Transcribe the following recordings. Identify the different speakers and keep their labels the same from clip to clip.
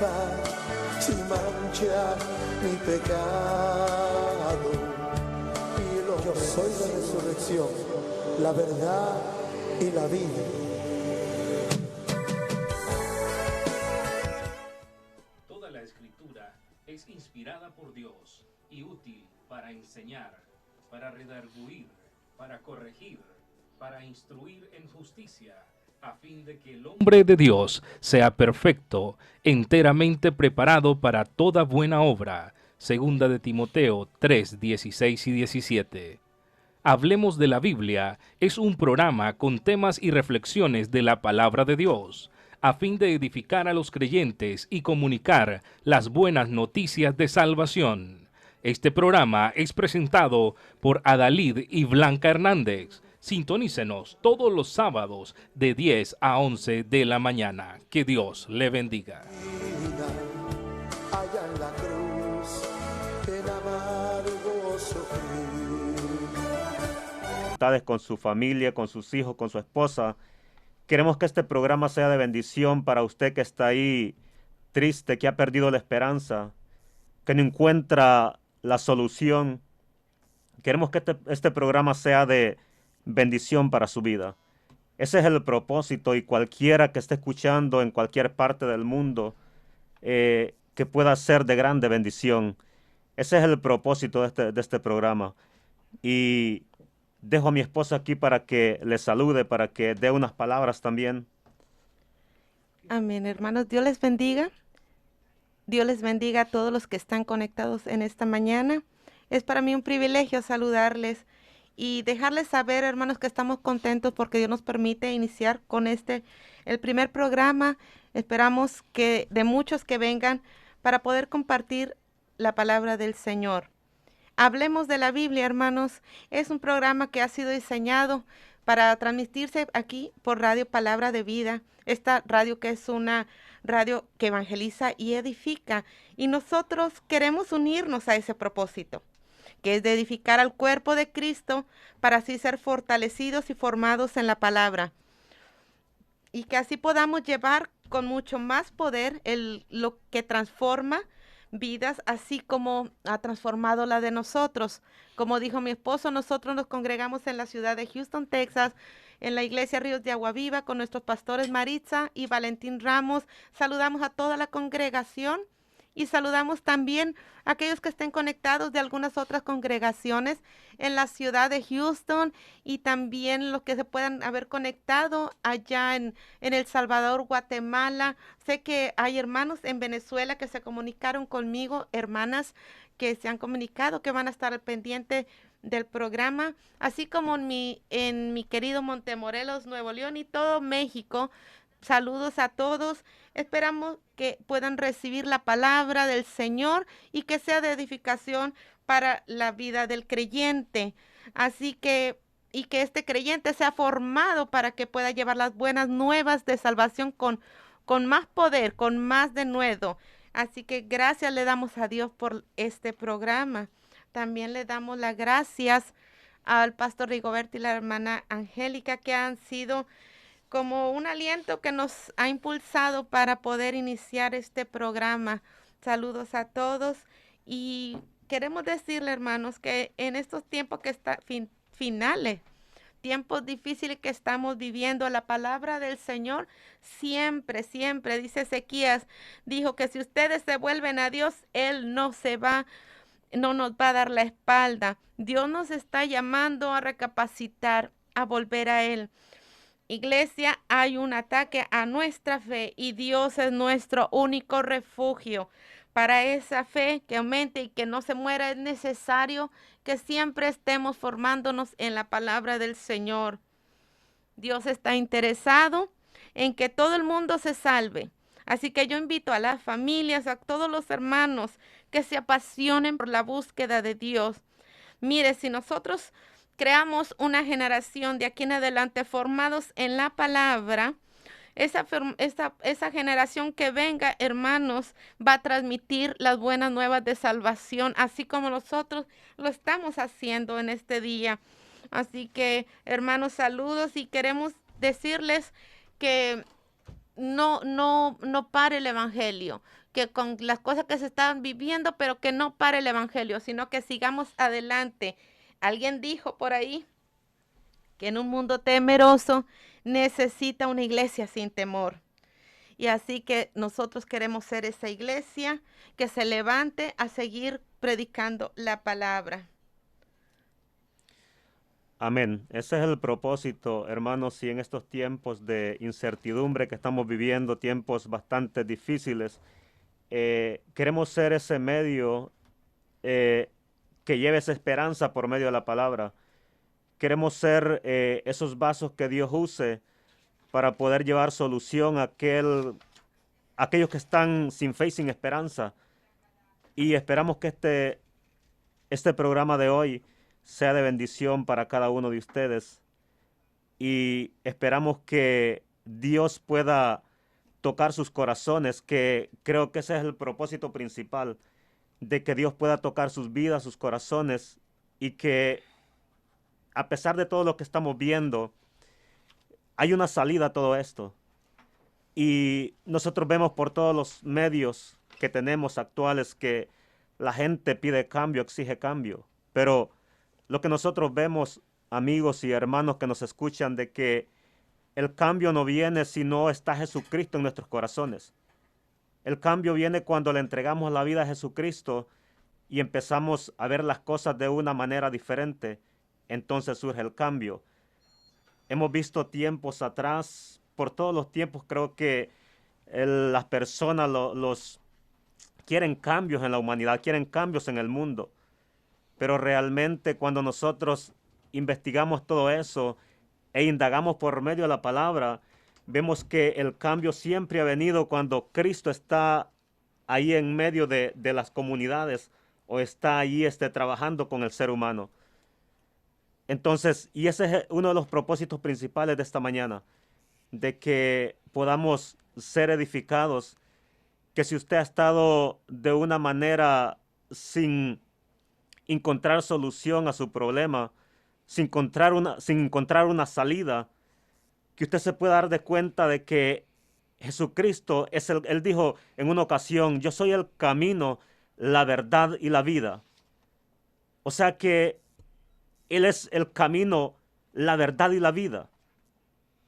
Speaker 1: paz, sin mancha ni pecado. Yo soy la resurrección, la verdad y la vida.
Speaker 2: Toda la Escritura es inspirada por Dios y útil para enseñar, para redarguir, para corregir, para instruir en justicia, a fin de que el hombre de Dios sea perfecto, enteramente preparado para toda buena obra. Segunda de Timoteo 3, 16 y 17. Hablemos de la Biblia es un programa con temas y reflexiones de la palabra de Dios, a fin de edificar a los creyentes y comunicar las buenas noticias de salvación. Este programa es presentado por Adalid y Blanca Hernández. Sintonícenos todos los sábados de 10 a 11 de la mañana. Que Dios le bendiga.
Speaker 1: Allá en la cruz, el amargo sufrir.
Speaker 3: Con su familia, con sus hijos, con su esposa. Queremos que este programa sea de bendición para usted que está ahí triste, que ha perdido la esperanza, que no encuentra la solución. Queremos que este programa sea de bendición para su vida. Ese es el propósito, y cualquiera que esté escuchando en cualquier parte del mundo que pueda ser de grande bendición. Ese es el propósito de este programa. Y dejo a mi esposa aquí para que le salude, para que dé unas palabras también.
Speaker 4: Amén, hermanos. Dios les bendiga. Dios les bendiga a todos los que están conectados en esta mañana. Es para mí un privilegio saludarles y dejarles saber, hermanos, que estamos contentos porque Dios nos permite iniciar con el primer programa. Esperamos que de muchos que vengan para poder compartir la palabra del Señor. Hablemos de la Biblia, hermanos. Es un programa que ha sido diseñado para transmitirse aquí por Radio Palabra de Vida. Esta radio que es una radio que evangeliza y edifica. Y nosotros queremos unirnos a ese propósito, que es de edificar al cuerpo de Cristo para así ser fortalecidos y formados en la palabra. Y que así podamos llevar con mucho más poder lo que transforma vidas, así como ha transformado la de nosotros. Como dijo mi esposo, nosotros nos congregamos en la ciudad de Houston, Texas, en la iglesia Ríos de Agua Viva, con nuestros pastores Maritza y Valentín Ramos. Saludamos a toda la congregación y saludamos también a aquellos que estén conectados de algunas otras congregaciones en la ciudad de Houston, y también los que se puedan haber conectado allá en El Salvador, Guatemala. Sé que hay hermanos en Venezuela que se comunicaron conmigo, hermanas que se han comunicado, que van a estar al pendiente del programa, así como en mi querido Montemorelos, Nuevo León y todo México. Saludos a todos. Esperamos que puedan recibir la palabra del Señor y que sea de edificación para la vida del creyente. Así que, y que este creyente sea formado para que pueda llevar las buenas nuevas de salvación con más poder, con más denuedo. Así que gracias le damos a Dios por este programa. También le damos las gracias al pastor Rigoberto y la hermana Angélica, que han sido como un aliento que nos ha impulsado para poder iniciar este programa. Saludos a todos, y queremos decirle, hermanos, que en estos tiempos que están finales, tiempos difíciles que estamos viviendo, la palabra del Señor siempre, siempre, dice Ezequías, dijo que si ustedes se vuelven a Dios, Él no nos va a dar la espalda. Dios nos está llamando a recapacitar, a volver a Él. Iglesia, hay un ataque a nuestra fe y Dios es nuestro único refugio. Para esa fe que aumente y que no se muera, es necesario que siempre estemos formándonos en la palabra del Señor. Dios está interesado en que todo el mundo se salve. Así que yo invito a las familias, a todos los hermanos que se apasionen por la búsqueda de Dios. Mire, si nosotros creamos una generación de aquí en adelante formados en la palabra, esa generación que venga, hermanos, va a transmitir las buenas nuevas de salvación, así como nosotros lo estamos haciendo en este día. Así que, hermanos, saludos, y queremos decirles que no pare el evangelio, que con las cosas que se están viviendo, pero que no pare el evangelio, sino que sigamos adelante. Alguien dijo por ahí que en un mundo temeroso necesita una iglesia sin temor. Y así que nosotros queremos ser esa iglesia que se levante a seguir predicando la palabra.
Speaker 3: Amén. Ese es el propósito, hermanos, y en estos tiempos de incertidumbre que estamos viviendo, tiempos bastante difíciles, queremos ser ese medio eh, que lleve esa esperanza por medio de la palabra. Queremos ser esos vasos que Dios use para poder llevar solución a aquellos que están sin fe y sin esperanza. Y esperamos que este programa de hoy sea de bendición para cada uno de ustedes. Y esperamos que Dios pueda tocar sus corazones, que creo que ese es el propósito principal, de que Dios pueda tocar sus vidas, sus corazones, y que a pesar de todo lo que estamos viendo, hay una salida a todo esto. Y nosotros vemos por todos los medios que tenemos actuales que la gente pide cambio, exige cambio. Pero lo que nosotros vemos, amigos y hermanos que nos escuchan, de que el cambio no viene si no está Jesucristo en nuestros corazones. El cambio viene cuando le entregamos la vida a Jesucristo y empezamos a ver las cosas de una manera diferente. Entonces surge el cambio. Hemos visto tiempos atrás, por todos los tiempos creo que las personas los quieren cambios en la humanidad, quieren cambios en el mundo. Pero realmente cuando nosotros investigamos todo eso e indagamos por medio de la palabra, vemos que el cambio siempre ha venido cuando Cristo está ahí en medio de las comunidades o está ahí trabajando con el ser humano. Entonces, y ese es uno de los propósitos principales de esta mañana, de que podamos ser edificados, que si usted ha estado de una manera sin encontrar solución a su problema, sin encontrar una salida, que usted se pueda dar de cuenta de que Jesucristo Él dijo en una ocasión, yo soy el camino, la verdad y la vida. O sea que Él es el camino, la verdad y la vida.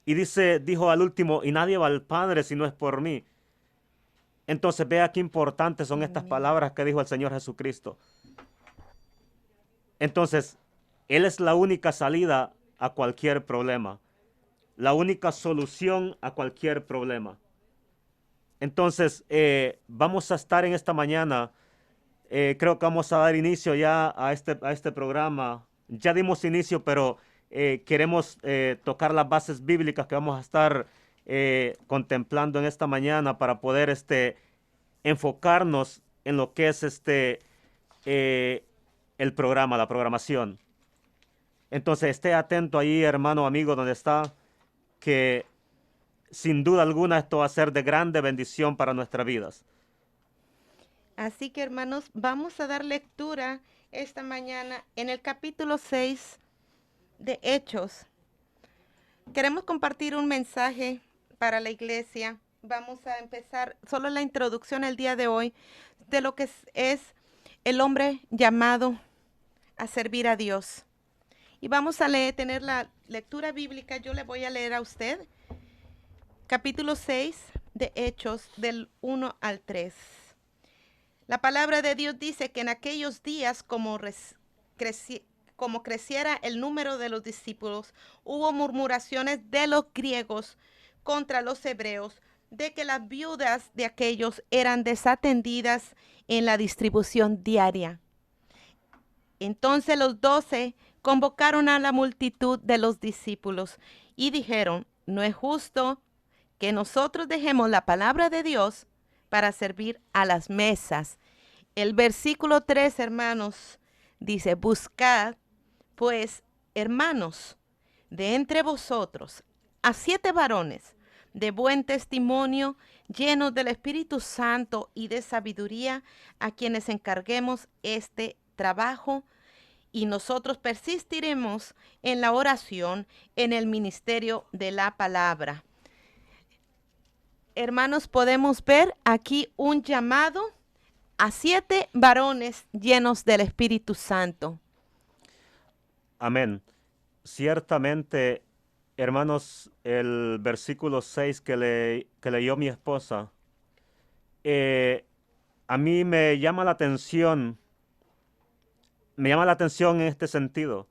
Speaker 3: Y dijo al último, y nadie va al Padre si no es por mí. Entonces vea qué importantes son estas palabras que dijo el Señor Jesucristo. Entonces, Él es la única salida a cualquier problema, la única solución a cualquier problema. Entonces, vamos a estar en esta mañana, creo que vamos a dar inicio ya a este programa. Ya dimos inicio, pero queremos tocar las bases bíblicas que vamos a estar contemplando en esta mañana para poder enfocarnos en lo que es el programa, la programación. Entonces, esté atento ahí, hermano, amigo, donde está, que sin duda alguna esto va a ser de grande bendición para nuestras vidas.
Speaker 4: Así que, hermanos, vamos a dar lectura esta mañana en el capítulo 6 de Hechos. Queremos compartir un mensaje para la iglesia. Vamos a empezar solo la introducción el día de hoy de lo que es el hombre llamado a servir a Dios. Y vamos a tener la lectura bíblica. Yo le voy a leer a usted capítulo 6 de Hechos del 1 al 3. La palabra de Dios dice que en aquellos días, como creciera el número de los discípulos, hubo murmuraciones de los griegos contra los hebreos, de que las viudas de aquellos eran desatendidas en la distribución diaria. Entonces los 12 convocaron a la multitud de los discípulos y dijeron, no es justo que nosotros dejemos la palabra de Dios para servir a las mesas. El versículo 3, hermanos, dice, buscad, pues, hermanos, de entre vosotros a 7 varones de buen testimonio, llenos del Espíritu Santo y de sabiduría, a quienes encarguemos este trabajo, y nosotros persistiremos en la oración, en el ministerio de la palabra. hermanos, podemos ver aquí un llamado a 7 varones llenos del Espíritu Santo.
Speaker 3: Amén. Ciertamente, hermanos, el versículo 6 que leyó mi esposa, a mí me llama la atención en este sentido,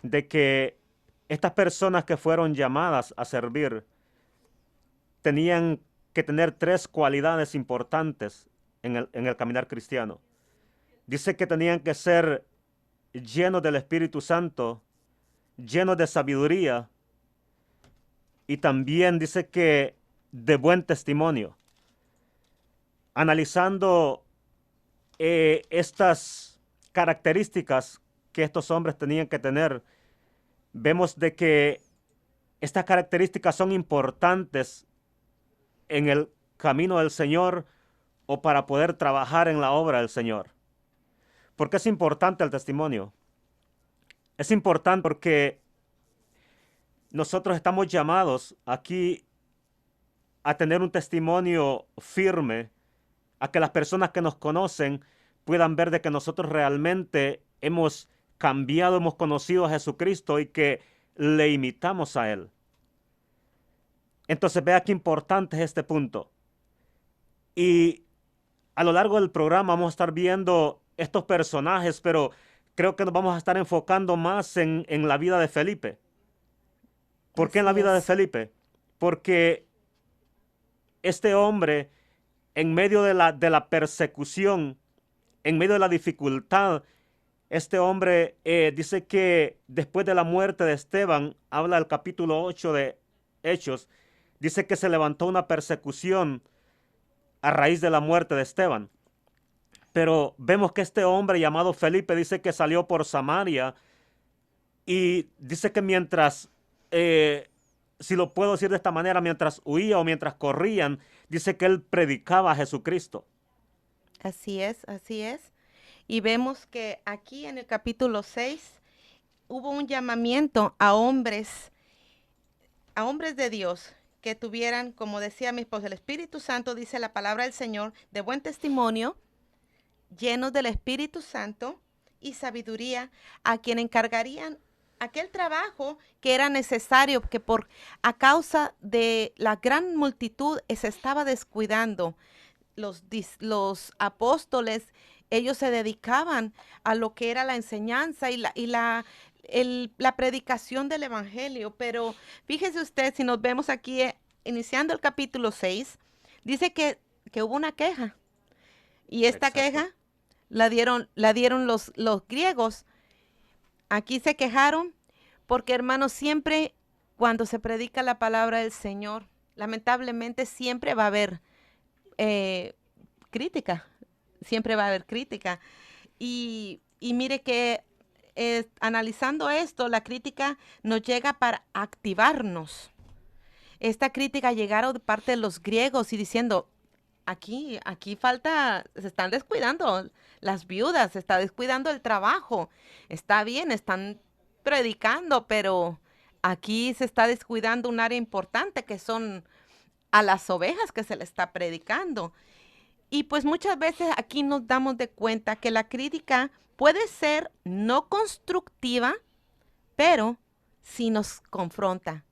Speaker 3: de que estas personas que fueron llamadas a servir tenían que tener 3 cualidades importantes en el caminar cristiano. Dice que tenían que ser llenos del Espíritu Santo, llenos de sabiduría, y también dice que de buen testimonio. Analizando estas características que estos hombres tenían que tener, vemos de que estas características son importantes en el camino del Señor o para poder trabajar en la obra del Señor. ¿Por qué es importante el testimonio? Es importante porque nosotros estamos llamados aquí a tener un testimonio firme, a que las personas que nos conocen puedan ver de que nosotros realmente hemos cambiado, hemos conocido a Jesucristo y que le imitamos a Él. Entonces vea qué importante es este punto. Y a lo largo del programa vamos a estar viendo estos personajes, pero creo que nos vamos a estar enfocando más en la vida de Felipe. ¿Por qué en la vida de Felipe? Porque este hombre, en medio de la persecución, en medio de la dificultad, este hombre dice que después de la muerte de Esteban, habla el capítulo 8 de Hechos, dice que se levantó una persecución a raíz de la muerte de Esteban. Pero vemos que este hombre llamado Felipe dice que salió por Samaria y dice que mientras, si lo puedo decir de esta manera, mientras huía o mientras corrían, dice que él predicaba a Jesucristo.
Speaker 4: Así es, así es. Y vemos que aquí en el capítulo 6 hubo un llamamiento a hombres de Dios que tuvieran, como decía mi esposa, el Espíritu Santo, dice la palabra del Señor, de buen testimonio, llenos del Espíritu Santo y sabiduría, a quien encargarían aquel trabajo que era necesario, que a causa de la gran multitud se estaba descuidando. Los apóstoles, ellos se dedicaban a lo que era la enseñanza y la predicación del evangelio. Pero fíjese usted, si nos vemos aquí, iniciando el capítulo 6, dice que hubo una queja. Y esta queja la dieron los griegos. Aquí se quejaron porque, hermanos, siempre cuando se predica la palabra del Señor, lamentablemente siempre va a haber crítica. Siempre va a haber crítica. Y mire que analizando esto, la crítica nos llega para activarnos. Esta crítica llegaron de parte de los griegos y diciendo, aquí falta, se están descuidando las viudas, se está descuidando el trabajo. Está bien, están predicando, pero aquí se está descuidando un área importante que son a las ovejas que se le está predicando. Y pues muchas veces aquí nos damos de cuenta que la crítica puede ser no constructiva, pero sí nos confronta,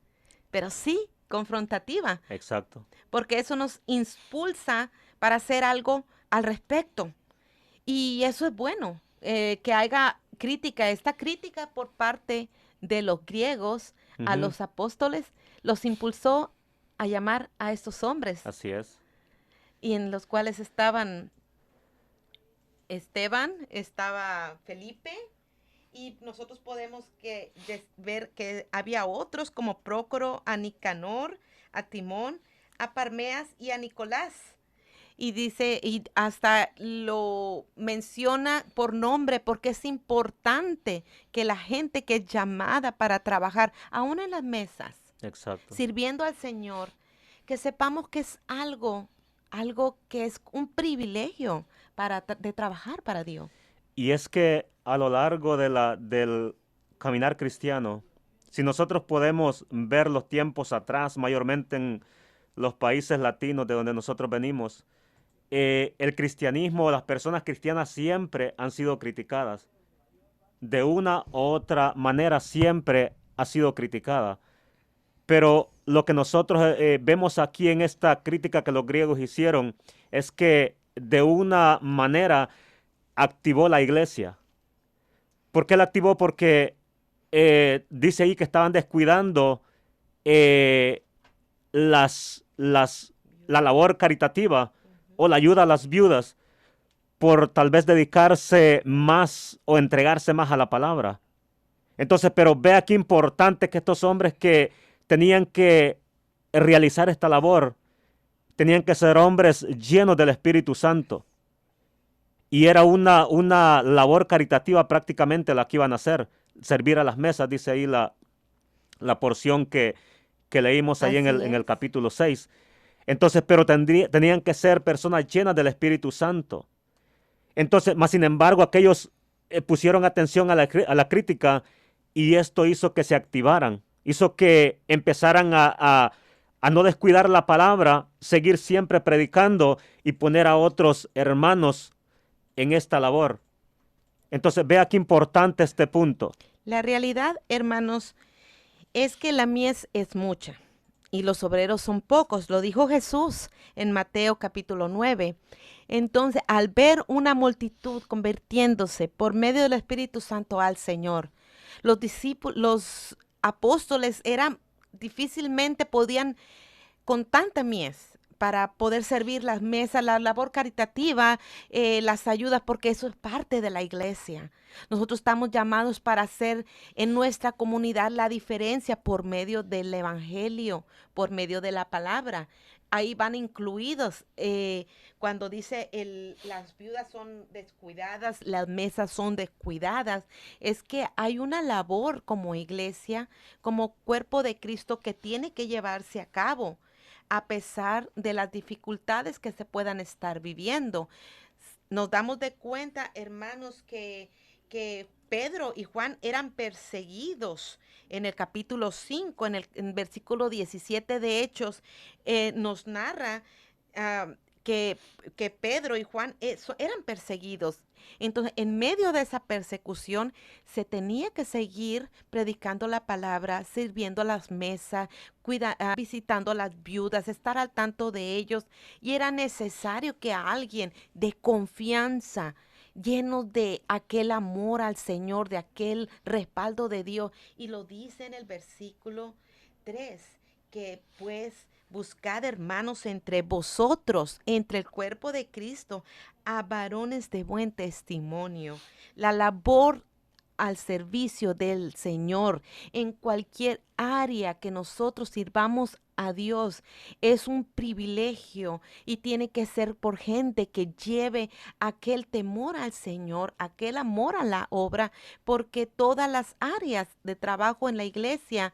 Speaker 4: pero sí confrontativa.
Speaker 3: Exacto.
Speaker 4: Porque eso nos impulsa para hacer algo al respecto. Y eso es bueno, que haya crítica. Esta crítica por parte de los griegos a los apóstoles los impulsó a llamar a estos hombres.
Speaker 3: Así es.
Speaker 4: Y en los cuales estaban Esteban, estaba Felipe, y nosotros podemos ver que había otros como Prócoro, a Nicanor, a Timón, a Parmeas y a Nicolás. Y dice, y hasta lo menciona por nombre, porque es importante que la gente que es llamada para trabajar, aún en las mesas,
Speaker 3: Exacto.
Speaker 4: sirviendo al Señor, que sepamos que es algo que es un privilegio de trabajar para Dios.
Speaker 3: Y es que a lo largo del caminar cristiano, si nosotros podemos ver los tiempos atrás, mayormente en los países latinos de donde nosotros venimos, el cristianismo, las personas cristianas siempre han sido criticadas. De una u otra manera siempre ha sido criticada. Pero lo que nosotros vemos aquí en esta crítica que los griegos hicieron es que de una manera activó la iglesia. ¿Por qué la activó? Porque dice ahí que estaban descuidando la labor caritativa o la ayuda a las viudas por tal vez dedicarse más o entregarse más a la palabra. Entonces, pero vea qué importante que estos hombres que tenían que realizar esta labor, tenían que ser hombres llenos del Espíritu Santo. Y era una labor caritativa prácticamente la que iban a hacer, servir a las mesas, dice ahí la porción que leímos ahí en el capítulo 6. Entonces, pero tenían que ser personas llenas del Espíritu Santo. Entonces, más sin embargo, aquellos pusieron atención a la crítica y esto hizo que se activaran, hizo que empezaran a no descuidar la palabra, seguir siempre predicando y poner a otros hermanos en esta labor. Entonces, vea qué importante este punto.
Speaker 4: La realidad, hermanos, es que la mies es mucha y los obreros son pocos. Lo dijo Jesús en Mateo capítulo 9. Entonces, al ver una multitud convirtiéndose por medio del Espíritu Santo al Señor, los discípulos, los apóstoles difícilmente podían con tanta mies para poder servir las mesas, la labor caritativa, las ayudas, porque eso es parte de la iglesia. Nosotros estamos llamados para hacer en nuestra comunidad la diferencia por medio del evangelio, por medio de la palabra. Ahí van incluidos, cuando dice las viudas son descuidadas, las mesas son descuidadas, es que hay una labor como iglesia, como cuerpo de Cristo que tiene que llevarse a cabo, a pesar de las dificultades que se puedan estar viviendo. Nos damos de cuenta, hermanos, que Pedro y Juan eran perseguidos. En el capítulo 5, en el versículo 17 de Hechos, nos narra que Pedro y Juan eran perseguidos. Entonces, en medio de esa persecución, se tenía que seguir predicando la palabra, sirviendo a las mesas, visitando a las viudas, estar al tanto de ellos. Y era necesario que alguien de confianza, lleno de aquel amor al Señor, de aquel respaldo de Dios. Y lo dice en el versículo 3, que pues buscad, hermanos, entre vosotros, entre el cuerpo de Cristo, a varones de buen testimonio. La labor al servicio del Señor en cualquier área que nosotros sirvamos a Dios es un privilegio y tiene que ser por gente que lleve aquel temor al Señor, aquel amor a la obra, porque todas las áreas de trabajo en la iglesia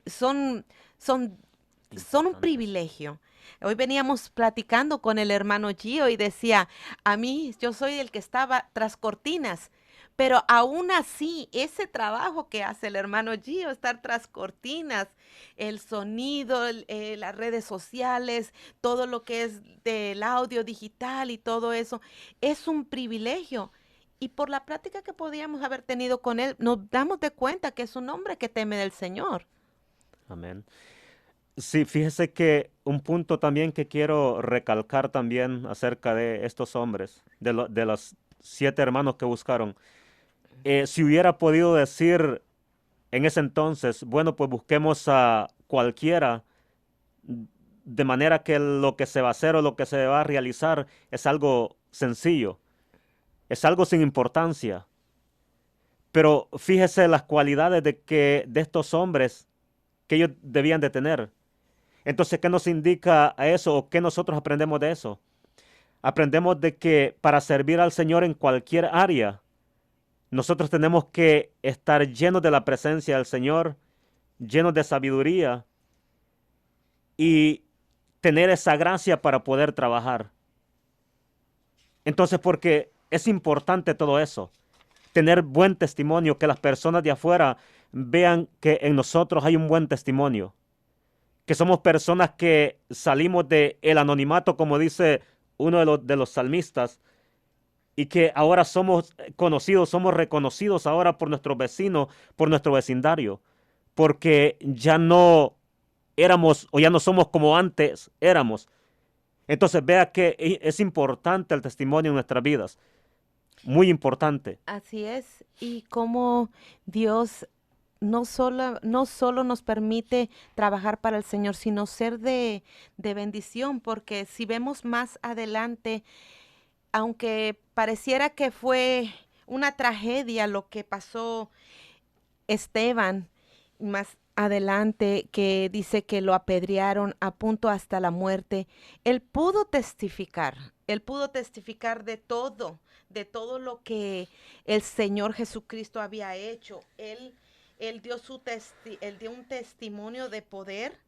Speaker 4: son un privilegio. Hoy veníamos platicando con el hermano Gio y decía, a mí, yo soy el que estaba tras cortinas, pero aún así, ese trabajo que hace el hermano Gio, estar tras cortinas, el sonido, las redes sociales, todo lo que es del audio digital y todo eso, es un privilegio. Y por la práctica que podíamos haber tenido con él, nos damos de cuenta que es un hombre que teme del Señor.
Speaker 3: Amén. Sí, fíjese que un punto también que quiero recalcar también acerca de estos hombres, de los 7 hermanos que buscaron. Si hubiera podido decir en ese entonces, bueno, pues busquemos a cualquiera, de manera que lo que se va a hacer o lo que se va a realizar es algo sencillo, es algo sin importancia. Pero fíjese las cualidades de estos hombres que ellos debían de tener. Entonces, ¿qué nos indica a eso o qué nosotros aprendemos de eso? Aprendemos de que para servir al Señor en cualquier área, nosotros tenemos que estar llenos de la presencia del Señor, llenos de sabiduría y tener esa gracia para poder trabajar. Entonces, porque es importante todo eso, tener buen testimonio, que las personas de afuera vean que en nosotros hay un buen testimonio, que somos personas que salimos del anonimato, como dice uno de los salmistas, y que ahora somos conocidos, somos reconocidos ahora por nuestros vecinos, por nuestro vecindario, porque ya no éramos o ya no somos como antes éramos. Entonces vea que es importante el testimonio en nuestras vidas, muy importante.
Speaker 4: Así es, y como Dios no solo nos permite trabajar para el Señor, sino ser de bendición, porque si vemos más adelante, aunque pareciera que fue una tragedia lo que pasó Esteban, más adelante que dice que lo apedrearon a punto hasta la muerte, él pudo testificar de todo lo que el Señor Jesucristo había hecho. Él dio un testimonio de poder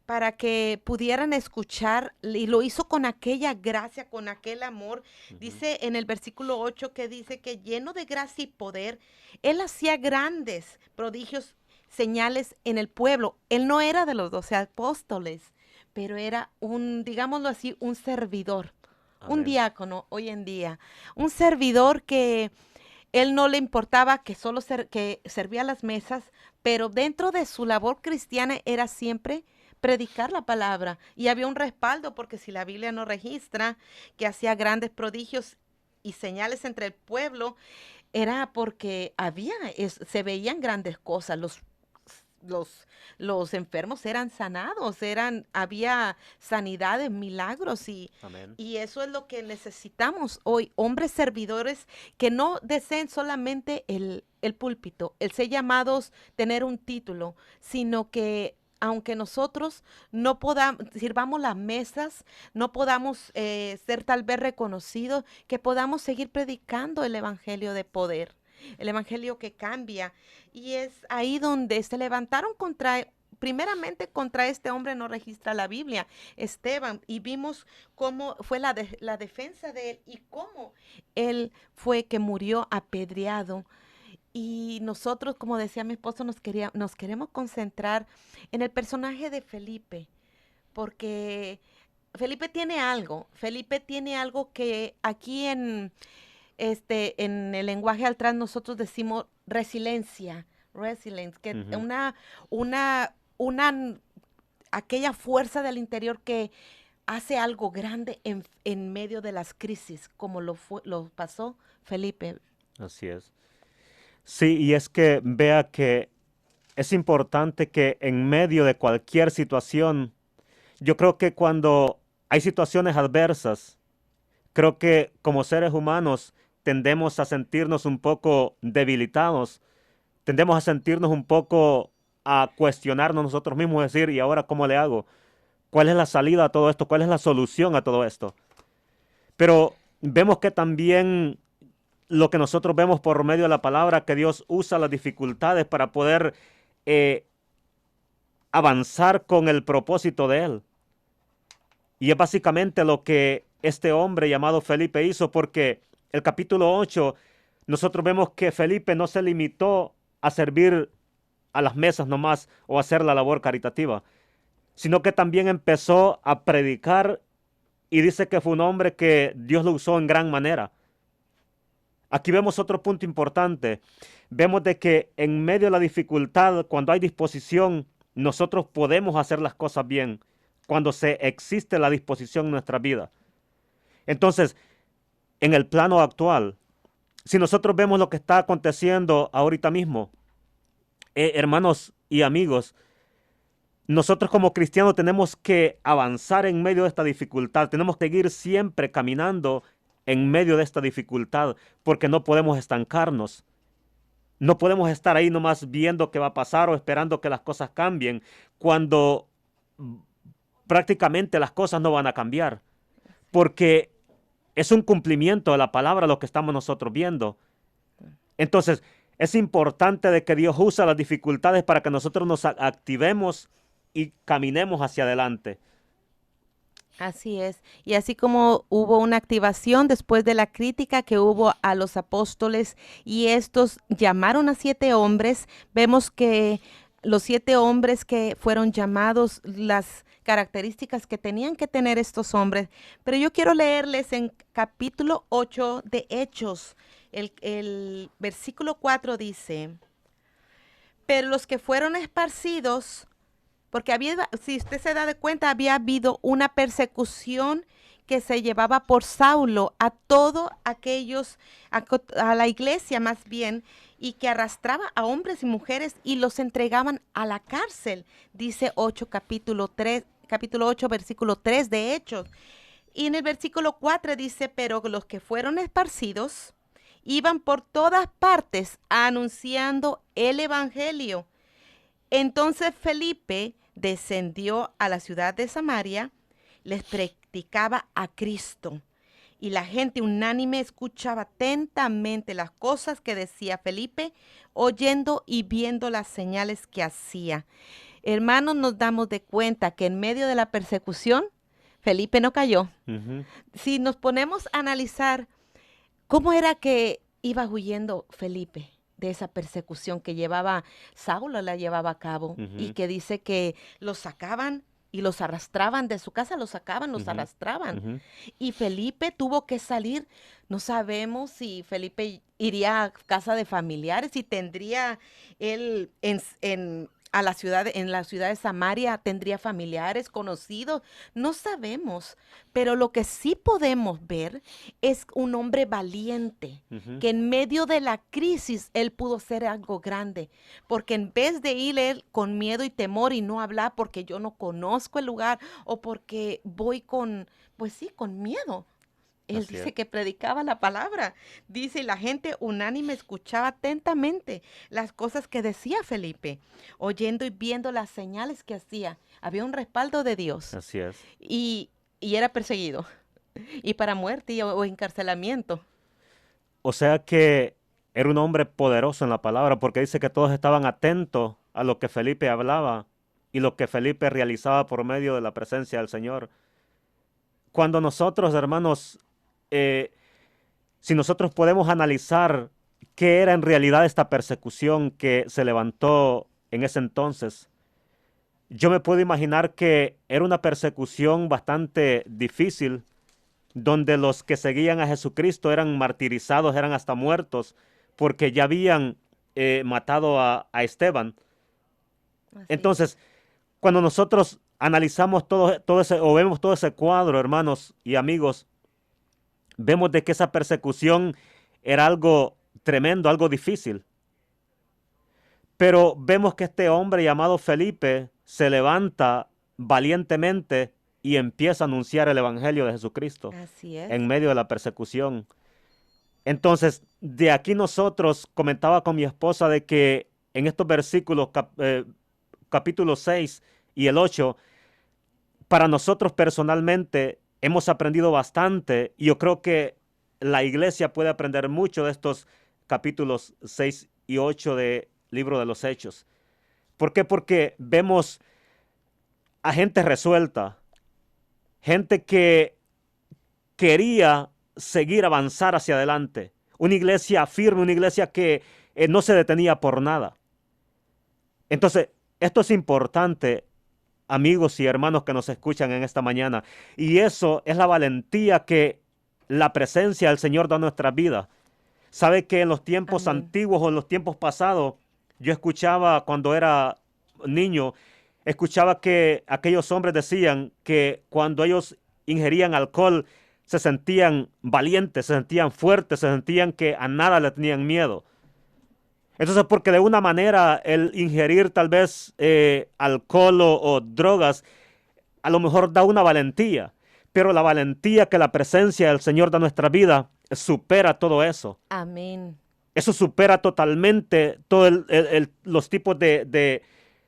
Speaker 4: para que pudieran escuchar, y lo hizo con aquella gracia, con aquel amor. Dice en el versículo 8 que dice que lleno de gracia y poder, él hacía grandes prodigios, señales en el pueblo. Él no era de los 12 apóstoles, pero era digámoslo así, un servidor, un
Speaker 3: Amén.
Speaker 4: diácono hoy en día, un servidor que él no le importaba que solo que servía las mesas, pero dentro de su labor cristiana era siempre predicar la palabra, y había un respaldo, porque si la Biblia no registra que hacía grandes prodigios y señales entre el pueblo, era porque se veían grandes cosas. Los enfermos eran sanados, había sanidades, milagros,
Speaker 3: Amén.
Speaker 4: y eso es lo que necesitamos hoy, hombres servidores que no deseen solamente el púlpito, el ser llamados, tener un título, sino que aunque nosotros no podamos, sirvamos las mesas, no podamos ser tal vez reconocidos, que podamos seguir predicando el evangelio de poder, el evangelio que cambia. Y es ahí donde se levantaron primeramente contra este hombre, no registra la Biblia, Esteban, y vimos cómo fue la defensa de él y cómo él fue que murió apedreado. Y nosotros, como decía mi esposo, nos queremos concentrar en el personaje de Felipe, porque Felipe tiene algo que aquí en el lenguaje altraz nosotros decimos resiliencia, que
Speaker 3: Ujú.
Speaker 4: una aquella fuerza del interior que hace algo grande en medio de las crisis, como lo pasó Felipe.
Speaker 3: Así es. Sí, y es que vea que es importante que en medio de cualquier situación, yo creo que cuando hay situaciones adversas, creo que como seres humanos tendemos a sentirnos un poco debilitados, tendemos a sentirnos un poco a cuestionarnos nosotros mismos, decir, ¿y ahora cómo le hago? ¿Cuál es la salida a todo esto? ¿Cuál es la solución a todo esto? Pero vemos que también lo que nosotros vemos por medio de la palabra, que Dios usa las dificultades para poder eh, avanzar con el propósito de Él. Y es básicamente lo que este hombre llamado Felipe hizo, porque el capítulo 8, nosotros vemos que Felipe no se limitó a servir a las mesas nomás o a hacer la labor caritativa, sino que también empezó a predicar, y dice que fue un hombre que Dios lo usó en gran manera. Aquí vemos otro punto importante. Vemos de que en medio de la dificultad, cuando hay disposición, nosotros podemos hacer las cosas bien, cuando existe la disposición en nuestra vida. Entonces, en el plano actual, si nosotros vemos lo que está aconteciendo ahorita mismo, hermanos y amigos, nosotros como cristianos tenemos que avanzar en medio de esta dificultad, tenemos que seguir siempre caminando en medio de esta dificultad, porque no podemos estancarnos. No podemos estar ahí nomás viendo qué va a pasar o esperando que las cosas cambien, cuando prácticamente las cosas no van a cambiar, porque es un cumplimiento de la palabra lo que estamos nosotros viendo. Entonces, es importante de que Dios usa las dificultades para que nosotros nos activemos y caminemos hacia adelante.
Speaker 4: Así es. Y así como hubo una activación después de la crítica que hubo a los apóstoles y estos llamaron a 7 hombres, vemos que los 7 hombres que fueron llamados, las características que tenían que tener estos hombres. Pero yo quiero leerles en capítulo 8 de Hechos. El versículo 4 dice, pero los que fueron esparcidos, porque si usted se da de cuenta, había habido una persecución que se llevaba por Saulo a todos aquellos, a la iglesia más bien, y que arrastraba a hombres y mujeres y los entregaban a la cárcel, dice capítulo 8, versículo 3 de Hechos. Y en el versículo 4 dice, pero los que fueron esparcidos iban por todas partes anunciando el evangelio. Entonces Felipe descendió a la ciudad de Samaria, les predicaba a Cristo. Y la gente unánime escuchaba atentamente las cosas que decía Felipe, oyendo y viendo las señales que hacía. Hermanos, nos damos de cuenta que en medio de la persecución, Felipe no cayó.
Speaker 3: Ujú.
Speaker 4: Si nos ponemos a analizar cómo era que iba huyendo Felipe de esa persecución que llevaba Saulo, la llevaba a cabo, y
Speaker 3: Ujú.
Speaker 4: que dice que los sacaban y los arrastraban de su casa, los sacaban, los
Speaker 3: Ujú.
Speaker 4: arrastraban.
Speaker 3: Ujú.
Speaker 4: Y Felipe tuvo que salir. No sabemos si Felipe iría a casa de familiares, si tendría él en la ciudad de Samaria, tendría familiares conocidos. No sabemos, pero lo que sí podemos ver es un hombre valiente,
Speaker 3: Ujú.
Speaker 4: que en medio de la crisis él pudo hacer algo grande, porque en vez de ir él con miedo y temor y no hablar porque yo no conozco el lugar o porque voy pues sí, con miedo. Él
Speaker 3: Así
Speaker 4: dice
Speaker 3: es.
Speaker 4: que predicaba la palabra. Dice, y la gente unánime escuchaba atentamente las cosas que decía Felipe, oyendo y viendo las señales que hacía. Había un respaldo de Dios
Speaker 3: Así es.
Speaker 4: y era perseguido. Y para muerte o encarcelamiento.
Speaker 3: O sea que era un hombre poderoso en la palabra, porque dice que todos estaban atentos a lo que Felipe hablaba y lo que Felipe realizaba por medio de la presencia del Señor. Cuando nosotros, hermanos, eh, si nosotros podemos analizar qué era en realidad esta persecución que se levantó en ese entonces, yo me puedo imaginar que era una persecución bastante difícil, donde los que seguían a Jesucristo eran martirizados, eran hasta muertos, porque ya habían matado a Esteban.
Speaker 4: Así es.
Speaker 3: Entonces, cuando nosotros analizamos todo ese, o vemos todo ese cuadro, hermanos y amigos, vemos de que esa persecución era algo tremendo, algo difícil. Pero vemos que este hombre llamado Felipe se levanta valientemente y empieza a anunciar el Evangelio de Jesucristo
Speaker 4: Así es.
Speaker 3: en medio de la persecución. Entonces, de aquí nosotros comentaba con mi esposa de que en estos versículos, capítulo 6 y el 8, para nosotros personalmente hemos aprendido bastante y yo creo que la iglesia puede aprender mucho de estos capítulos 6 y 8 del libro de los Hechos. ¿Por qué? Porque vemos a gente resuelta, gente que quería seguir avanzar hacia adelante, una iglesia firme, una iglesia que no se detenía por nada. Entonces, esto es importante, amigos y hermanos que nos escuchan en esta mañana. Y eso es la valentía que la presencia del Señor da a nuestras vidas. Sabe que en los tiempos
Speaker 4: Amén.
Speaker 3: antiguos o en los tiempos pasados, yo escuchaba cuando era niño, escuchaba que aquellos hombres decían que cuando ellos ingerían alcohol se sentían valientes, se sentían fuertes, se sentían que a nada le tenían miedo. Entonces, porque de una manera el ingerir tal vez alcohol o drogas, a lo mejor da una valentía, pero la valentía que la presencia del Señor da a nuestra vida supera todo eso.
Speaker 4: Amén.
Speaker 3: Eso supera totalmente todos los tipos de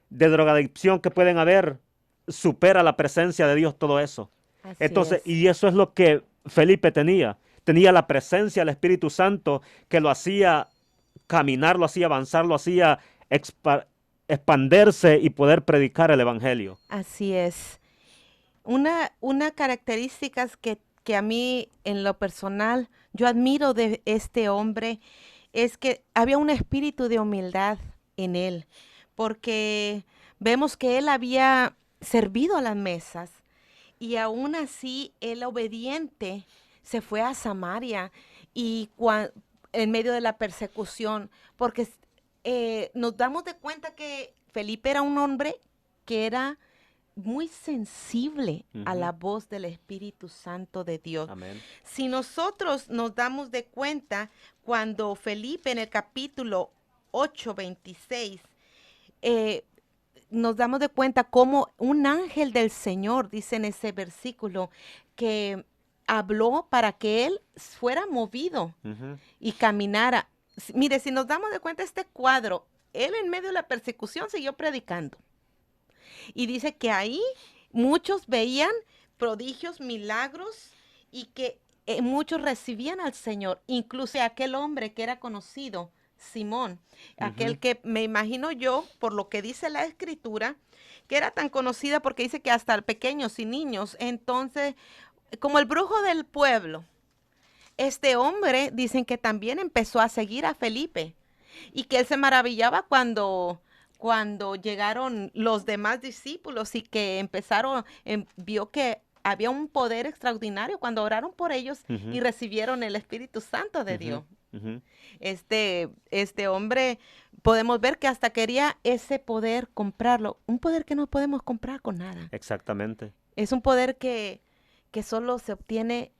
Speaker 3: drogadicción que pueden haber. Supera la presencia de Dios todo eso.
Speaker 4: Así
Speaker 3: Entonces,
Speaker 4: es.
Speaker 3: y eso es lo que Felipe tenía. Tenía la presencia del Espíritu Santo que lo hacía caminar, lo hacía avanzar, lo hacía expandirse y poder predicar el Evangelio.
Speaker 4: Así es. Una característica que a mí en lo personal yo admiro de este hombre es que había un espíritu de humildad en él, porque vemos que él había servido a las mesas y aún así él obediente se fue a Samaria y en medio de la persecución, porque nos damos de cuenta que Felipe era un hombre que era muy sensible a la voz del Espíritu Santo de Dios.
Speaker 3: Amén.
Speaker 4: Si nosotros nos damos de cuenta, cuando Felipe en el capítulo 8:26, nos damos de cuenta cómo un ángel del Señor, dice en ese versículo, que habló para que él fuera movido y caminara. Mire, si nos damos de cuenta este cuadro, él en medio de la persecución siguió predicando. Y dice que ahí muchos veían prodigios, milagros y que muchos recibían al Señor. Incluso aquel hombre que era conocido, Simón, aquel que me imagino yo, por lo que dice la Escritura, que era tan conocida porque dice que hasta pequeños y niños. Entonces, como el brujo del pueblo, este hombre dicen que también empezó a seguir a Felipe y que él se maravillaba cuando llegaron los demás discípulos y que empezaron, vio que había un poder extraordinario cuando oraron por ellos y recibieron el Espíritu Santo de Dios. Este hombre, podemos ver que hasta quería ese poder comprarlo, un poder que no podemos comprar con nada.
Speaker 3: Exactamente.
Speaker 4: Es un poder que solo se obtiene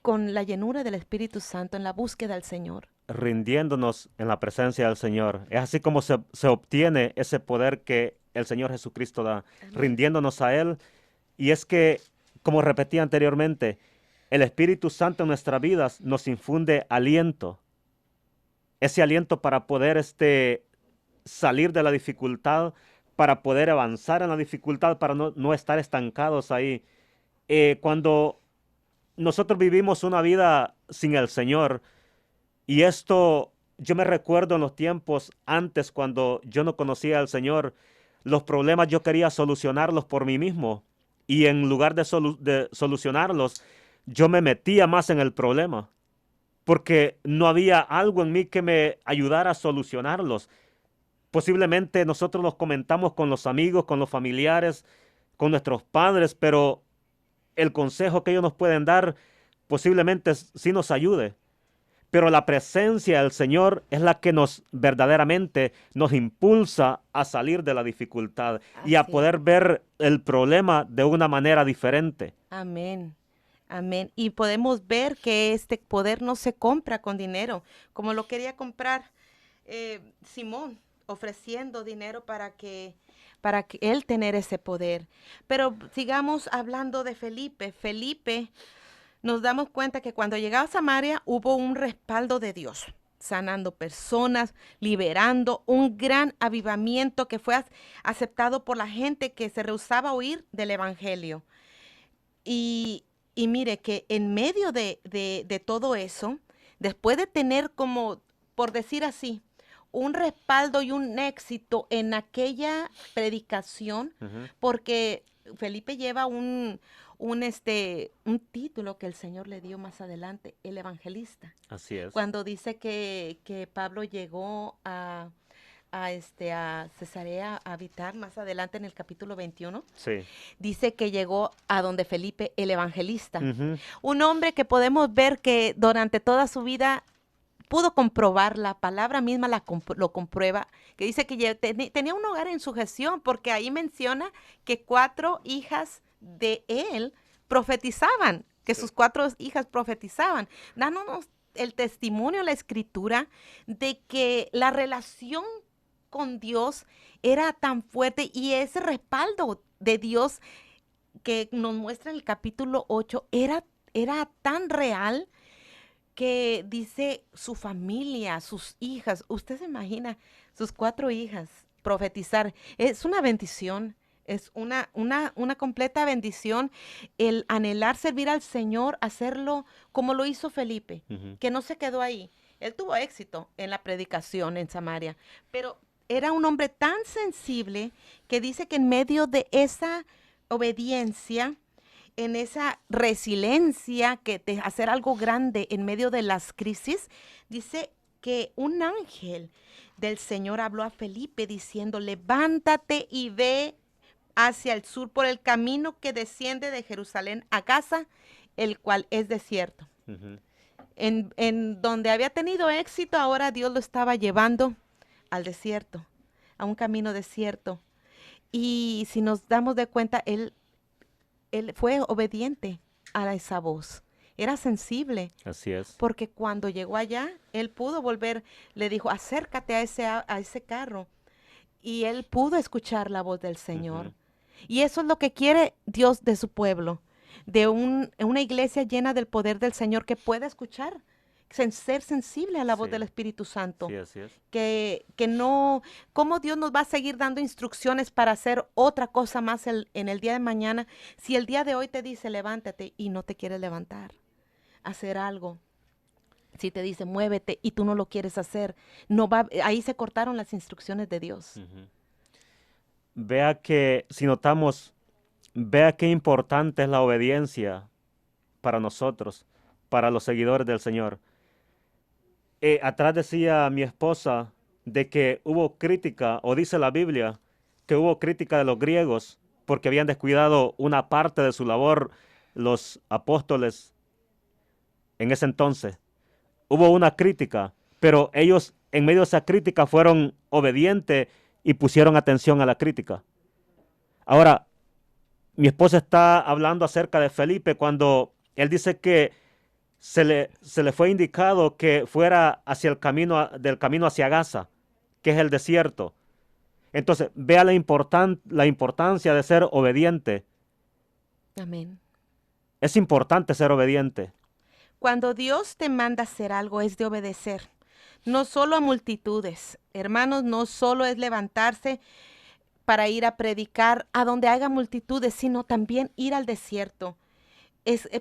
Speaker 4: con la llenura del Espíritu Santo en la búsqueda del Señor.
Speaker 3: Rindiéndonos en la presencia del Señor. Es así como se obtiene ese poder que el Señor Jesucristo da, rindiéndonos a Él. Y es que, como repetí anteriormente, el Espíritu Santo en nuestras vidas nos infunde aliento. Ese aliento para poder salir de la dificultad, para poder avanzar en la dificultad, para no estar estancados ahí. Cuando nosotros vivimos una vida sin el Señor, y esto yo me recuerdo en los tiempos antes cuando yo no conocía al Señor, los problemas yo quería solucionarlos por mí mismo y en lugar de solucionarlos, yo me metía más en el problema porque no había algo en mí que me ayudara a solucionarlos. Posiblemente nosotros los comentamos con los amigos, con los familiares, con nuestros padres, pero el consejo que ellos nos pueden dar posiblemente sí nos ayude. Pero la presencia del Señor es la que verdaderamente nos impulsa a salir de la dificultad y a poder ver el problema de una manera diferente.
Speaker 4: Amén. Amén. Y podemos ver que este poder no se compra con dinero, como lo quería comprar Simón, ofreciendo dinero para que él tener ese poder. Pero sigamos hablando de Felipe. Felipe, nos damos cuenta que cuando llegaba a Samaria hubo un respaldo de Dios, sanando personas, liberando, un gran avivamiento que fue aceptado por la gente que se rehusaba a oír del evangelio. Y mire que en medio de todo eso, después de tener como, por decir así, un respaldo y un éxito en aquella predicación, porque Felipe lleva un título que el Señor le dio más adelante, el evangelista.
Speaker 3: Así es.
Speaker 4: Cuando dice que Pablo llegó a Cesarea a habitar más adelante en el capítulo 21,
Speaker 3: sí,
Speaker 4: dice que llegó a donde Felipe, el evangelista. Un hombre que podemos ver que durante toda su vida pudo comprobar, la palabra misma lo comprueba, que dice que tenía un hogar en sujeción, porque ahí menciona que 4 hijas de él profetizaban, que sus 4 hijas profetizaban, dándonos el testimonio, la escritura, de que la relación con Dios era tan fuerte y ese respaldo de Dios que nos muestra en el capítulo 8 era tan real que dice su familia, sus hijas, usted se imagina sus 4 hijas profetizar, es una bendición. Es una completa bendición el anhelar servir al Señor, hacerlo como lo hizo Felipe, que no se quedó ahí. Él tuvo éxito en la predicación en Samaria, pero era un hombre tan sensible que dice que en medio de esa obediencia, en esa resiliencia de hacer algo grande en medio de las crisis, dice que un ángel del Señor habló a Felipe diciendo, levántate y ve hacia el sur por el camino que desciende de Jerusalén a Gaza, el cual es desierto.
Speaker 3: Ujú.
Speaker 4: En donde había tenido éxito, ahora Dios lo estaba llevando al desierto, a un camino desierto. Y si nos damos de cuenta, él fue obediente a esa voz. Era sensible,
Speaker 3: Así es.
Speaker 4: porque cuando llegó allá, él pudo volver, le dijo, acércate a ese carro. Y él pudo escuchar la voz del Señor.
Speaker 3: Ujú.
Speaker 4: Y eso es lo que quiere Dios de su pueblo, de una iglesia llena del poder del Señor que pueda escuchar, ser sensible a la voz
Speaker 3: Sí.
Speaker 4: del Espíritu Santo.
Speaker 3: Sí, así es.
Speaker 4: Que no, cómo Dios nos va a seguir dando instrucciones para hacer otra cosa más en el día de mañana, si el día de hoy te dice levántate y no te quieres levantar, hacer algo. Si te dice muévete y tú no lo quieres hacer, no va, ahí se cortaron las instrucciones de Dios.
Speaker 3: Ujú. Vea que, si notamos, vea qué importante es la obediencia para nosotros, para los seguidores del Señor. Atrás decía mi esposa de que hubo crítica, o dice la Biblia, que hubo crítica de los griegos porque habían descuidado una parte de su labor los apóstoles en ese entonces. Hubo una crítica, pero ellos en medio de esa crítica fueron obedientes y pusieron atención a la crítica. Ahora, mi esposa está hablando acerca de Felipe cuando él dice que se le fue indicado que fuera hacia el camino, del camino hacia Gaza, que es el desierto. Entonces, vea la importancia de ser obediente.
Speaker 4: Amén.
Speaker 3: Es importante ser obediente.
Speaker 4: Cuando Dios te manda hacer algo es de obedecer, no solo a multitudes. Hermanos, no solo es levantarse para ir a predicar a donde haya multitudes, sino también ir al desierto.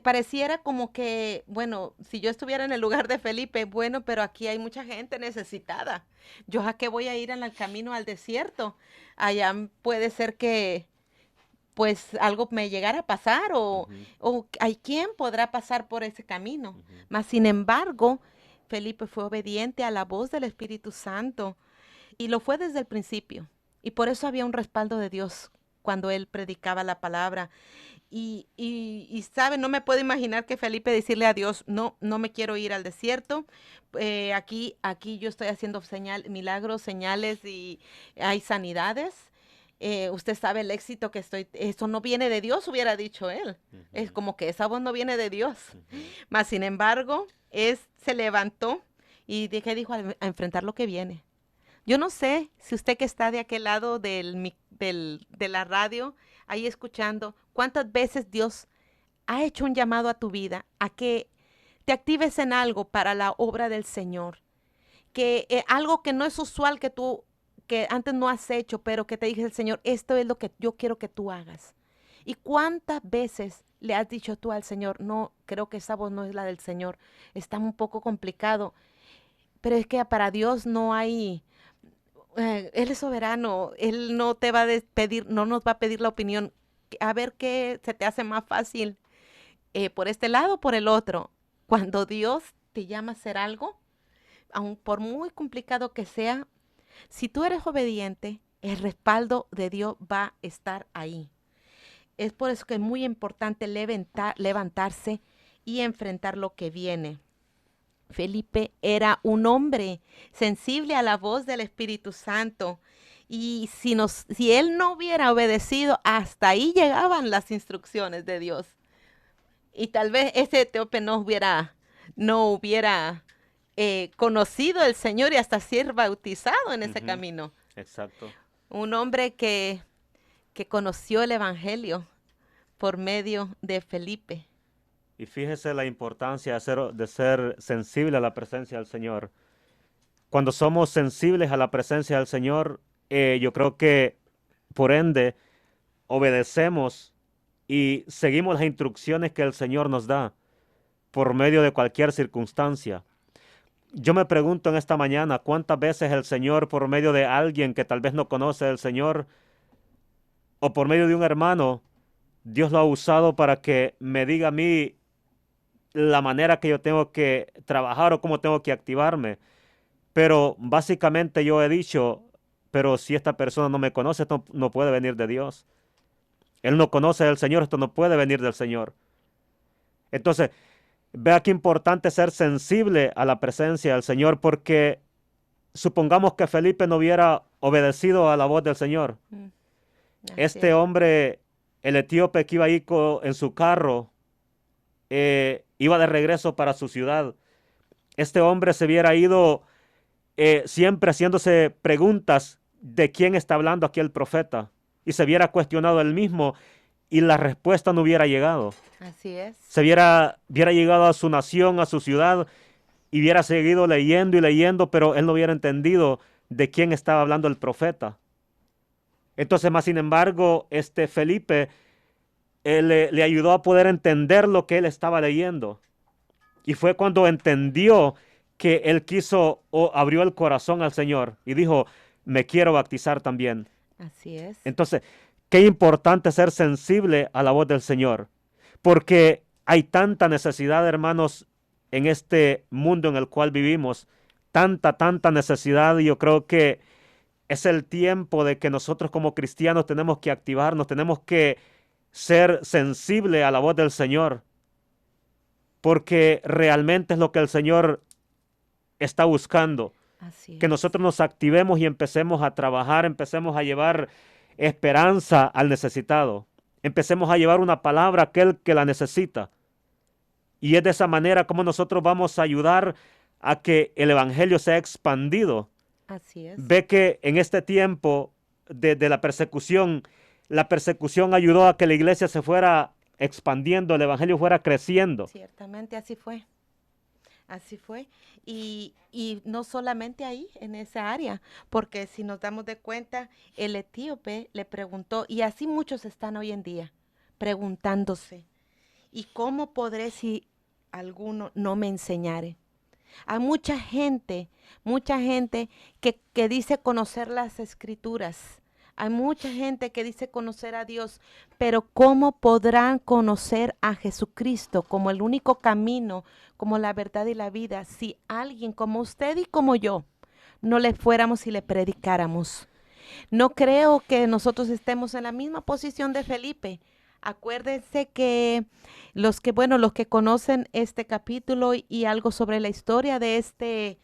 Speaker 4: Pareciera como que, bueno, si yo estuviera en el lugar de Felipe, bueno, pero aquí hay mucha gente necesitada. ¿Yo a qué voy a ir en el camino al desierto? Allá puede ser que pues algo me llegara a pasar o hay quien podrá pasar por ese camino.
Speaker 3: Ujú.
Speaker 4: Mas, sin embargo, Felipe fue obediente a la voz del Espíritu Santo y lo fue desde el principio. Y por eso había un respaldo de Dios cuando él predicaba la palabra. ¿Sabe? No me puedo imaginar que Felipe decirle a Dios, no, no me quiero ir al desierto. Aquí yo estoy haciendo milagros, señales y hay sanidades. Usted sabe el éxito que estoy, eso no viene de Dios, hubiera dicho él. Es
Speaker 3: Ujú.
Speaker 4: como que esa voz no viene de Dios.
Speaker 3: Ujú.
Speaker 4: Mas, sin embargo, se levantó y ¿qué dijo? A enfrentar lo que viene. Yo no sé si usted que está de aquel lado de la radio, ahí escuchando, cuántas veces Dios ha hecho un llamado a tu vida a que te actives en algo para la obra del Señor. Que algo que no es usual que antes no has hecho, pero que te dice el Señor, esto es lo que yo quiero que tú hagas. ¿Y cuántas veces le has dicho tú al Señor, no, creo que esa voz no es la del Señor, está un poco complicado, pero es que para Dios no hay, Él es soberano, Él no te va a pedir, no nos va a pedir la opinión, a ver qué se te hace más fácil, por este lado o por el otro. Cuando Dios te llama a hacer algo, aun por muy complicado que sea, si tú eres obediente, el respaldo de Dios va a estar ahí. Es por eso que es muy importante levantarse y enfrentar lo que viene. Felipe era un hombre sensible a la voz del Espíritu Santo. Y si él no hubiera obedecido, hasta ahí llegaban las instrucciones de Dios. Y tal vez ese etíope no hubiera conocido al Señor y hasta ser bautizado en ese
Speaker 3: Ujú.
Speaker 4: camino.
Speaker 3: Exacto.
Speaker 4: Un hombre que conoció el Evangelio por medio de Felipe.
Speaker 3: Y fíjese la importancia de ser sensible a la presencia del Señor. Cuando somos sensibles a la presencia del Señor, yo creo que por ende obedecemos y seguimos las instrucciones que el Señor nos da por medio de cualquier circunstancia. Yo me pregunto en esta mañana cuántas veces el Señor, por medio de alguien que tal vez no conoce al Señor, o por medio de un hermano, Dios lo ha usado para que me diga a mí la manera que yo tengo que trabajar o cómo tengo que activarme. Pero básicamente yo he dicho, pero si esta persona no me conoce, esto no puede venir de Dios. Él no conoce al Señor, esto no puede venir del Señor. Entonces, vea qué importante ser sensible a la presencia del Señor, porque supongamos que Felipe no hubiera obedecido a la voz del Señor.
Speaker 4: Así
Speaker 3: Este
Speaker 4: es.
Speaker 3: hombre, el etíope que iba ahí en su carro, iba de regreso para su ciudad. Este hombre se hubiera ido siempre haciéndose preguntas de quién está hablando aquí el profeta, y se hubiera cuestionado él mismo y la respuesta no hubiera llegado.
Speaker 4: Así es.
Speaker 3: Se hubiera llegado a su nación, a su ciudad, y hubiera seguido leyendo y leyendo, pero él no hubiera entendido de quién estaba hablando el profeta. Entonces, más sin embargo, este Felipe le ayudó a poder entender lo que él estaba leyendo. Y fue cuando entendió que él quiso o abrió el corazón al Señor y dijo, me quiero bautizar también.
Speaker 4: Así es.
Speaker 3: Entonces, qué importante ser sensible a la voz del Señor, porque hay tanta necesidad, hermanos, en este mundo en el cual vivimos, tanta necesidad, y yo creo que es el tiempo de que nosotros como cristianos tenemos que activarnos, tenemos que ser sensibles a la voz del Señor, porque realmente es lo que el Señor está buscando,
Speaker 4: Así
Speaker 3: que
Speaker 4: es.
Speaker 3: nosotros nos activemos y empecemos a trabajar, empecemos a llevar esperanza al necesitado, empecemos a llevar una palabra a aquel que la necesita. Y es de esa manera como nosotros vamos a ayudar a que el evangelio sea expandido.
Speaker 4: Así es.
Speaker 3: Ve que en este tiempo de la persecución ayudó a que la iglesia se fuera expandiendo, el evangelio fuera creciendo.
Speaker 4: Ciertamente así fue. Así fue. Y no solamente ahí, en esa área, porque si nos damos de cuenta, el etíope le preguntó, y así muchos están hoy en día, preguntándose, ¿y cómo podré si alguno no me enseñare? Hay mucha gente que dice conocer las escrituras. Hay mucha gente que dice conocer a Dios, pero ¿cómo podrán conocer a Jesucristo como el único camino, como la verdad y la vida, si alguien como usted y como yo no le fuéramos y le predicáramos? No creo que nosotros estemos en la misma posición de Felipe. Acuérdense que los que conocen este capítulo y algo sobre la historia de este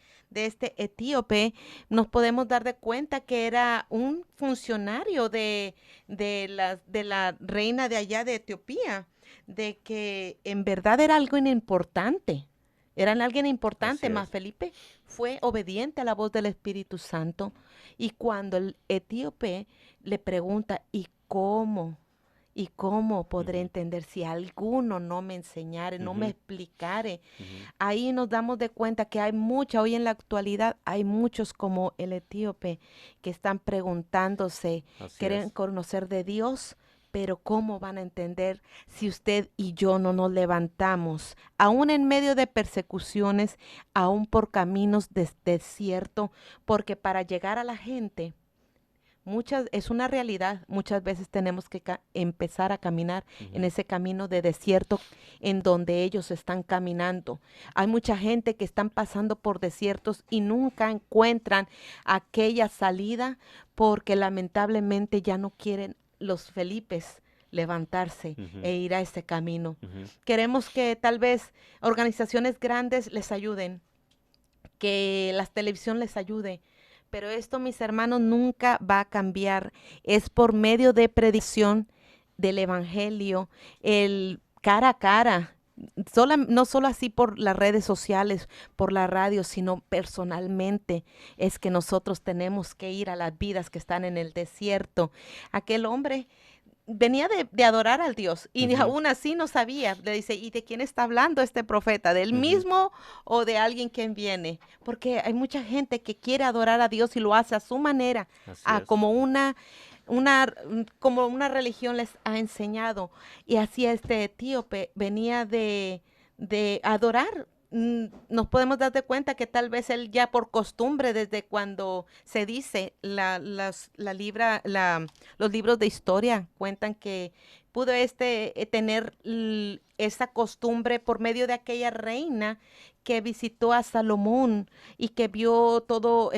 Speaker 4: etíope, nos podemos dar de cuenta que era un funcionario de la reina de allá de Etiopía, de que en verdad era algo importante. Eran alguien importante,
Speaker 3: Así
Speaker 4: más
Speaker 3: es.
Speaker 4: Felipe fue obediente a la voz del Espíritu Santo. Y cuando el etíope le pregunta, ¿y cómo? ¿Y cómo podré
Speaker 3: Ujú,
Speaker 4: entender si alguno no me enseñare, no me
Speaker 3: ujú,
Speaker 4: explicare?
Speaker 3: ujú.
Speaker 4: Ahí nos damos de cuenta que hay hoy en la actualidad, hay muchos como el etíope que están preguntándose,
Speaker 3: Así
Speaker 4: quieren
Speaker 3: es.
Speaker 4: conocer de Dios, pero ¿cómo van a entender si usted y yo no nos levantamos, aún en medio de persecuciones, aún por caminos de desierto? Porque para llegar a la gente, es una realidad, muchas veces tenemos que empezar a caminar en
Speaker 3: Ujú,
Speaker 4: ese camino de desierto en donde ellos están caminando. Hay mucha gente que están pasando por desiertos y nunca encuentran aquella salida porque lamentablemente ya no quieren los Felipes levantarse
Speaker 3: ujú,
Speaker 4: e ir a ese camino.
Speaker 3: ujú.
Speaker 4: Queremos que tal vez organizaciones grandes les ayuden, que la televisión les ayude. Pero esto, mis hermanos, nunca va a cambiar. Es por medio de predicción del Evangelio, el cara a cara. No solo así por las redes sociales, por la radio, sino personalmente es que nosotros tenemos que ir a las vidas que están en el desierto. Aquel hombre venía de adorar al Dios y
Speaker 3: Ujú,
Speaker 4: aún así no sabía. Le dice, ¿y de quién está hablando este profeta? ¿Del
Speaker 3: ujú.
Speaker 4: mismo o de alguien que viene? Porque hay mucha gente que quiere adorar a Dios y lo hace a su manera,
Speaker 3: Así es.
Speaker 4: como una religión les ha enseñado. Y así este etíope venía de adorar. Nos podemos dar de cuenta que tal vez él ya por costumbre, desde cuando se dice los libros de historia cuentan que pudo tener esa costumbre por medio de aquella reina que visitó a Salomón y que vio todo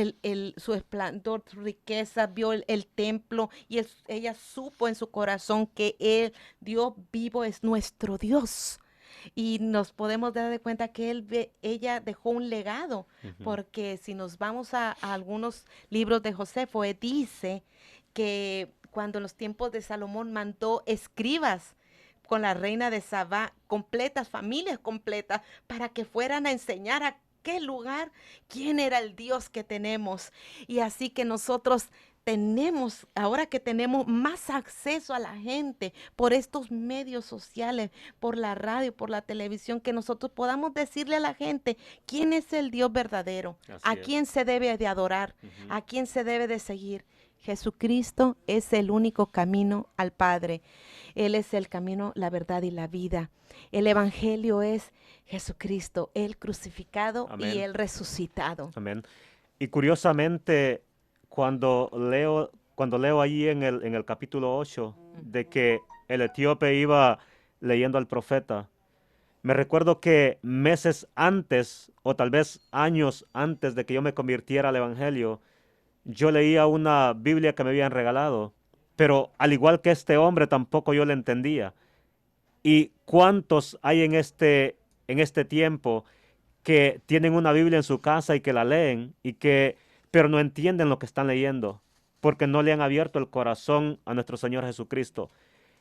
Speaker 4: su esplendor, su riqueza, vio el templo y ella supo en su corazón que el Dios vivo es nuestro Dios. Y nos podemos dar de cuenta que ella dejó un legado, porque si nos vamos a algunos libros de Josefo, dice que cuando en los tiempos de Salomón mandó escribas con la reina de Sabá, completas, familias completas, para que fueran a enseñar a qué lugar, quién era el Dios que tenemos. Y así que nosotros tenemos, ahora que tenemos más acceso a la gente por estos medios sociales, por la radio, por la televisión, que nosotros podamos decirle a la gente quién es el Dios verdadero, a quién se debe de adorar, a quién se debe de seguir. Jesucristo es el único camino al Padre. Él es el camino, la verdad y la vida. El evangelio es Jesucristo, el crucificado. Amén. Y el resucitado.
Speaker 3: Amén. Y curiosamente, cuando leo allí en el capítulo 8 de que el etíope iba leyendo al profeta, me recuerdo que meses antes, o tal vez años antes de que yo me convirtiera al evangelio, yo leía una Biblia que me habían regalado, pero al igual que este hombre tampoco yo la entendía. ¿Y cuántos hay en este tiempo que tienen una Biblia en su casa y que la leen, pero no entienden lo que están leyendo, porque no le han abierto el corazón a nuestro Señor Jesucristo?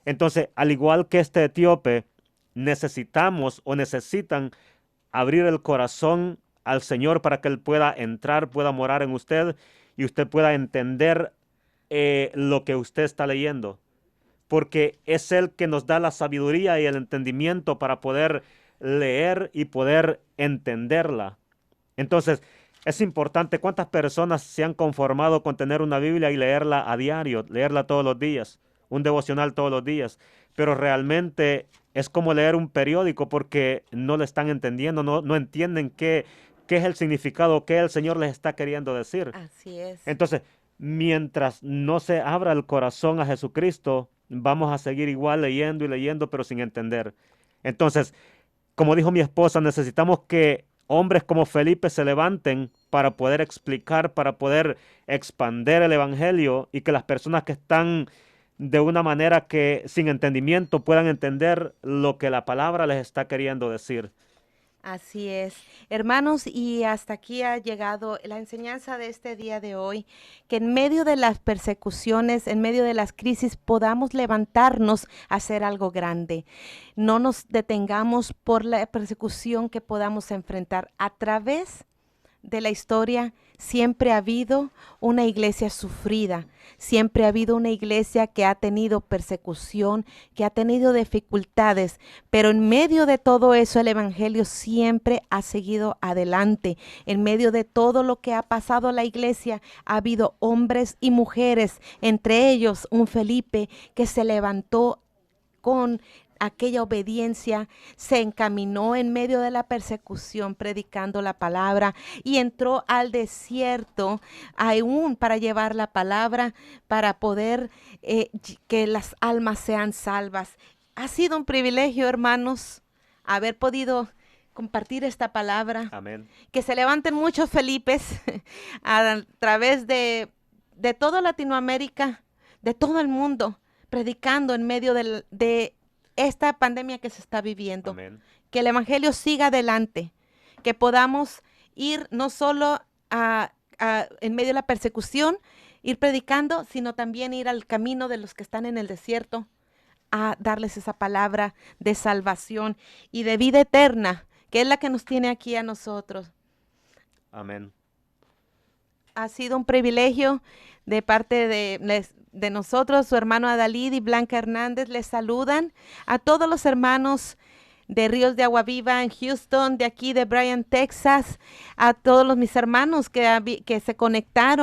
Speaker 3: Entonces, al igual que este etíope, necesitan abrir el corazón al Señor para que Él pueda entrar, pueda morar en usted y usted pueda entender lo que usted está leyendo, porque es Él que nos da la sabiduría y el entendimiento para poder leer y poder entenderla. Entonces, es importante. ¿Cuántas personas se han conformado con tener una Biblia y leerla a diario, leerla todos los días, un devocional todos los días? Pero realmente es como leer un periódico, porque no lo están entendiendo, no entienden qué es el significado, qué el Señor les está queriendo decir.
Speaker 4: Así es.
Speaker 3: Entonces, mientras no se abra el corazón a Jesucristo, vamos a seguir igual leyendo y leyendo, pero sin entender. Entonces, como dijo mi esposa, necesitamos que hombres como Felipe se levanten para poder explicar, para poder expander el evangelio, y que las personas que están de una manera que sin entendimiento puedan entender lo que la palabra les está queriendo decir.
Speaker 4: Así es, hermanos, y hasta aquí ha llegado la enseñanza de este día de hoy, que en medio de las persecuciones, en medio de las crisis, podamos levantarnos a hacer algo grande. No nos detengamos por la persecución que podamos enfrentar. A través de la historia siempre ha habido una iglesia sufrida, siempre ha habido una iglesia que ha tenido persecución, que ha tenido dificultades, pero en medio de todo eso el evangelio siempre ha seguido adelante. En medio de todo lo que ha pasado a la iglesia ha habido hombres y mujeres, entre ellos un Felipe que se levantó con aquella obediencia, se encaminó en medio de la persecución predicando la palabra y entró al desierto aún para llevar la palabra, para poder que las almas sean salvas. Ha sido un privilegio, hermanos, haber podido compartir esta palabra.
Speaker 3: Amén.
Speaker 4: Que se levanten muchos Felipes a través de toda Latinoamérica, de todo el mundo, predicando en medio de esta pandemia que se está viviendo.
Speaker 3: Amén.
Speaker 4: Que el evangelio siga adelante, que podamos ir no solo en medio de la persecución, ir predicando, sino también ir al camino de los que están en el desierto, a darles esa palabra de salvación y de vida eterna, que es la que nos tiene aquí a nosotros.
Speaker 3: Amén.
Speaker 4: Ha sido un privilegio de parte de nosotros. Su hermano Adalid y Blanca Hernández les saludan. A todos los hermanos de Ríos de Agua Viva en Houston, de aquí de Bryan, Texas, a todos mis hermanos que se conectaron.